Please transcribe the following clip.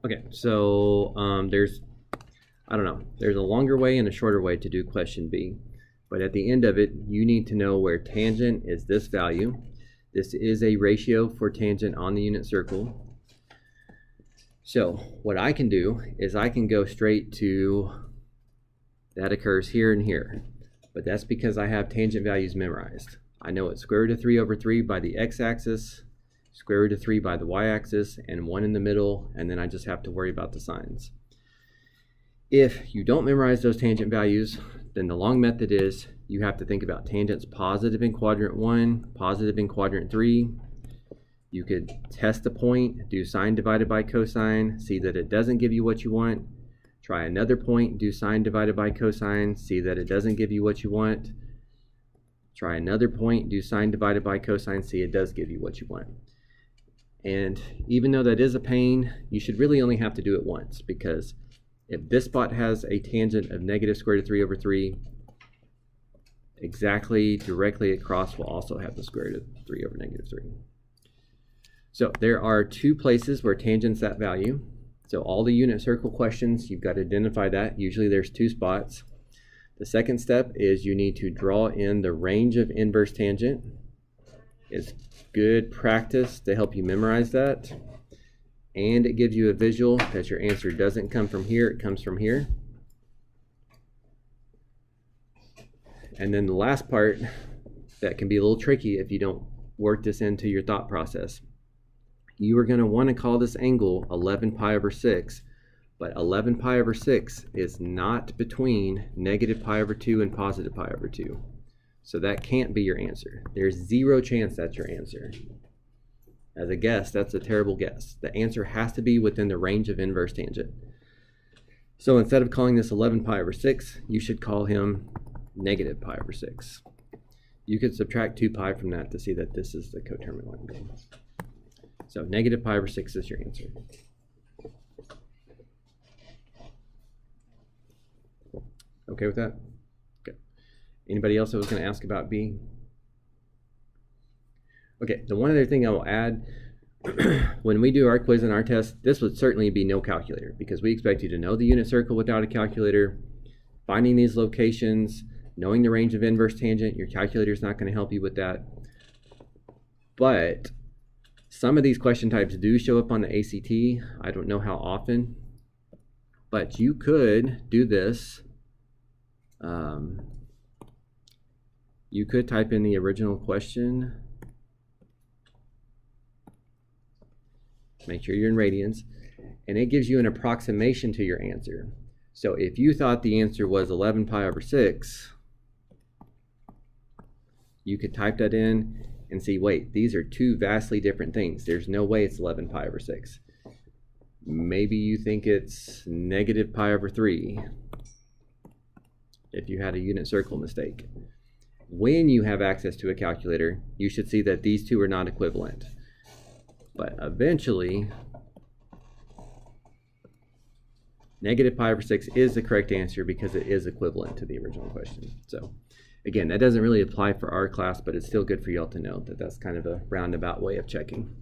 Okay, so I don't know, there's a longer way and a shorter way to do question B. But at the end of it, you need to know where tangent is this value. This is a ratio for tangent on the unit circle. So what I can do is I can go straight to that occurs here and here. But that's because I have tangent values memorized. I know it's square root of 3 over 3 by the x-axis, square root of 3 by the y-axis, and 1 in the middle, and then I just have to worry about the signs. If you don't memorize those tangent values, then the long method is you have to think about tangents positive in quadrant 1, positive in quadrant 3. You could test the point, do sine divided by cosine, see that it doesn't give you what you want. Try another point, do sine divided by cosine, see that it doesn't give you what you want. Try another point, do sine divided by cosine, see it does give you what you want. And even though that is a pain, you should really only have to do it once, because if this spot has a tangent of negative square root of 3 over 3, exactly directly across will also have the square root of 3 over negative 3. So there are two places where tangent's that value. So all the unit circle questions, you've got to identify that. Usually there's two spots. The second step is you need to draw in the range of inverse tangent. It's good practice to help you memorize that. And it gives you a visual that your answer doesn't come from here, it comes from here. And then the last part that can be a little tricky if you don't work this into your thought process. You are going to want to call this angle 11 pi over 6, but 11 pi over 6 is not between negative pi over 2 and positive pi over 2. So that can't be your answer. There's zero chance that's your answer. As a guess, that's a terrible guess. The answer has to be within the range of inverse tangent. So instead of calling this 11 pi over 6, you should call him negative pi over 6. You could subtract 2 pi from that to see that this is the coterminal angle. So negative pi over 6 is your answer. Okay with that? Okay. Anybody else that was going to ask about B? Okay, the one other thing I will add, when we do our quiz and our test, this would certainly be no calculator, because we expect you to know the unit circle without a calculator, finding these locations, knowing the range of inverse tangent. Your calculator is not going to help you with that. But some of these question types do show up on the ACT. I don't know how often, but you could do this. You could type in the original question. Make sure you're in radians, and it gives you an approximation to your answer. So if you thought the answer was 11 pi over 6, you could type that in and see, wait, these are two vastly different things. There's no way it's 11 pi over 6. Maybe you think it's negative pi over 3 if you had a unit circle mistake. When you have access to a calculator, you should see that these two are not equivalent. But eventually, negative pi over 6 is the correct answer because it is equivalent to the original question. So again, that doesn't really apply for our class, but it's still good for y'all to know that that's kind of a roundabout way of checking.